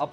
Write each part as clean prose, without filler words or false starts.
اب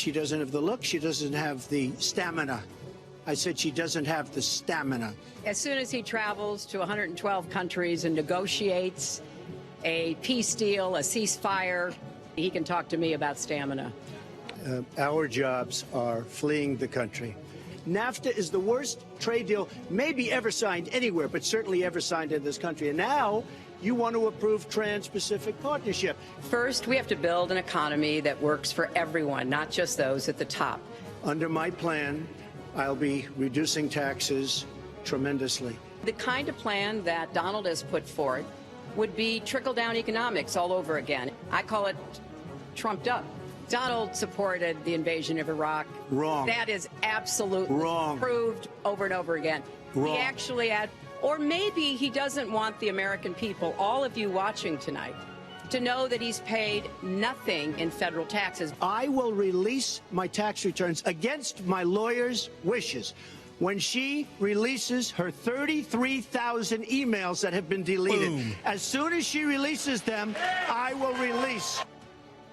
She doesn't have the look. She doesn't have the stamina. I said she doesn't have the stamina. As soon as he travels to 112 countries and negotiates a peace deal, a ceasefire, he can talk to me about stamina. Our jobs are fleeing the country. NAFTA is the worst trade deal maybe ever signed anywhere, but certainly ever signed in this country. And now you want to approve Trans-Pacific Partnership. First, we have to build an economy that works for everyone, not just those at the top. Under my plan, I'll be reducing taxes tremendously. The kind of plan that Donald has put forth would be trickle-down economics all over again. I call it trumped up. Donald supported the invasion of Iraq. Wrong. That is absolutely wrong. Proved over and over again. Wrong. He actually had, or maybe he doesn't want the American people, all of you watching tonight, to know that he's paid nothing in federal taxes. I will release my tax returns against my lawyer's wishes when she releases her 33,000 emails that have been deleted. Boom. As soon as she releases them, I will release.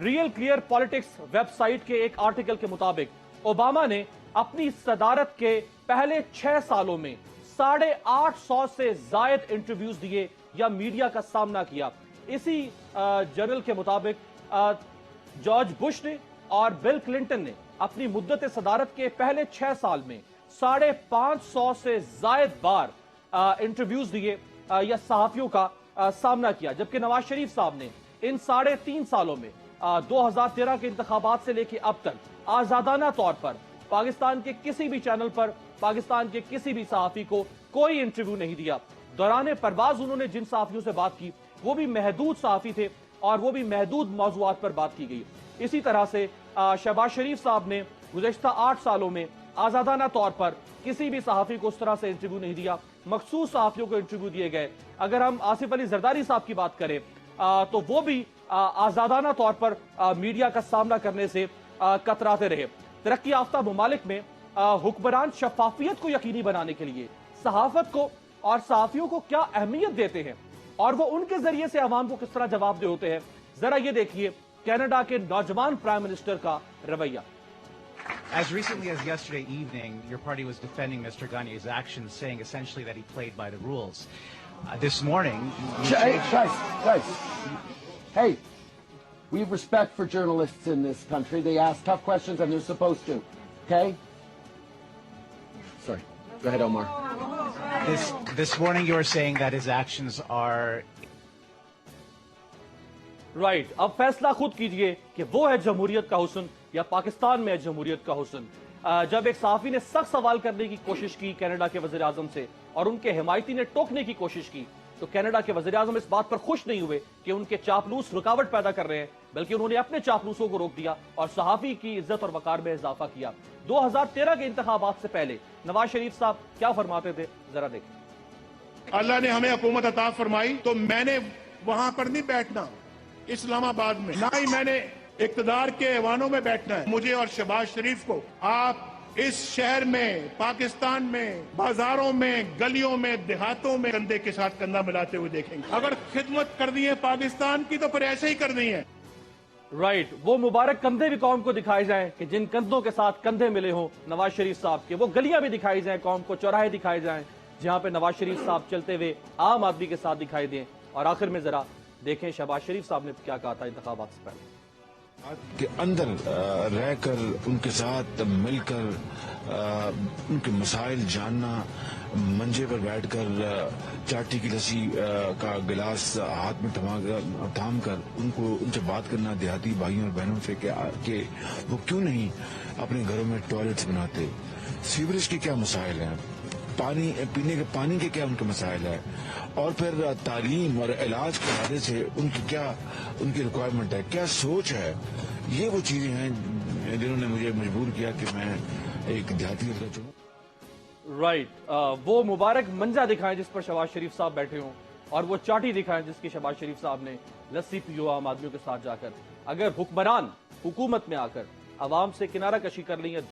Real clear politics website کے ایک article کے مطابق Obama نے اپنی صدارت کے پہلے 6 سالوں میں 850 سے زائد انٹرویوز دیے یا میڈیا کا سامنا کیا. اسی جرنل کے مطابق جارج بش نے اور بل کلنٹن نے اپنی مدت صدارت کے پہلے 6 سال میں 550 سے زائد بار انٹرویوز دیے یا صحافیوں کا سامنا کیا, جبکہ نواز شریف صاحب نے ان 3.5 سالوں میں 2013 کے انتخابات سے لے کے اب تک آزادانہ طور پر پاکستان کے کسی بھی چینل پر پاکستان کے کسی بھی صحافی کو کوئی انٹرویو نہیں دیا. دوران پرواز انہوں نے جن صحافیوں سے بات کی وہ بھی محدود صحافی تھے اور وہ بھی محدود موضوعات پر بات کی گئی. اسی طرح سے شہباز شریف صاحب نے گزشتہ 8 سالوں میں آزادانہ طور پر کسی بھی صحافی کو اس طرح سے انٹرویو نہیں دیا, مخصوص صحافیوں کو انٹرویو دیے گئے. اگر ہم آصف علی زرداری صاحب کی بات کریں تو وہ بھی آزادانہ طور پر میڈیا کا سامنا کرنے سے کتراتے رہے. ترقی یافتہ ممالک میں حکمران شفافیت کو یقینی بنانے کے لیے صحافت کو اور صحافیوں کو کیا اہمیت دیتے ہیں اور وہ ان کے ذریعے سے عوام کو کس طرح جواب دہ ہوتے ہیں, ذرا یہ دیکھیے کینیڈا کے نوجوان پرائم منسٹر کا رویہ. As recently as yesterday evening, your party was defending Mr. Ghani's actions, saying essentially that he played by the rules. This morning... Guys. Hey, we have respect for journalists in this country. They ask tough questions and they're supposed to. Okay? Sorry. Go ahead, Omar. This morning you were saying that his actions are... right, اب فیصلہ خود کیجئے کہ وہ ہے جمہوریت کا حسن یا پاکستان میں ہے جمہوریت کا حسن. جب ایک صحافی نے سخت سوال کرنے کی کوشش کی کینیڈا کے وزیر اعظم سے اور ان کے حمایتی نے ٹوکنے کی کوشش کی تو کینیڈا کے وزیر اعظم اس بات پر خوش نہیں ہوئے کہ ان کے چاپلوس رکاوٹ پیدا کر رہے ہیں, بلکہ انہوں نے اپنے چاپلوسوں کو روک دیا اور صحافی کی عزت اور وقار میں اضافہ کیا. 2013 کے انتخابات سے پہلے نواز شریف صاحب کیا فرماتے تھے, ذرا دیکھیں. اللہ نے ہمیں حکومت عطا فرمائی تو میں نے وہاں پر نہیں بیٹھنا اسلام آباد میں, نہ ہی میں نے اقتدار کے ایوانوں میں بیٹھنا ہے. مجھے اور شہباز شریف کو آپ اس شہر میں, پاکستان میں, بازاروں میں, گلیوں میں, دیہاتوں میں کندھے کے ساتھ کندھا ملاتے ہوئے دیکھیں گے. اگر خدمت کرنی ہے پاکستان کی تو پھر ایسے ہی کرنی ہے. رائٹ, وہ مبارک کندھے بھی قوم کو دکھائے جائیں کہ جن کندھوں کے ساتھ کندھے ملے ہوں نواز شریف صاحب کے. وہ گلیاں بھی دکھائی جائیں قوم کو, چوراہے دکھائے جائیں جہاں پہ نواز شریف صاحب چلتے ہوئے عام آدمی کے ساتھ دکھائی دیں. اور آخر میں ذرا دیکھیں شہباز شریف صاحب نے کیا کہا تھا انتخابات سے پہلے. کے اندر رہ کر ان کے ساتھ مل کر ان کے مسائل جاننا, منجے پر بیٹھ کر چاٹی کی لسی کا گلاس ہاتھ میں تھام کر ان سے بات کرنا دیہاتی بھائیوں اور بہنوں سے کہ وہ کیوں نہیں اپنے گھروں میں ٹوائلٹس بناتے, سیوریج کے کیا مسائل ہیں, پینے کے پانی کے کیا ان کے مسائل ہیں, اور پھر تعلیم اور علاج کے حوالے سے ان کی ریکوائرمنٹ ہے, کیا سوچ ہے. یہ وہ چیزیں ہیں جنہوں نے مجھے مجبور کیا کہ میں ایک دیہاتی کا چنوں. رائٹ, وہ مبارک منجا دکھائیں جس پر شہباز شریف صاحب بیٹھے ہوں اور وہ چاٹی دکھائیں جس کی شہباز شریف صاحب نے لسی پی ہو عام آدمیوں کے ساتھ جا کر. اگر حکمران حکومت میں آ کر عوام سے کنارہ کشی کر لی ہے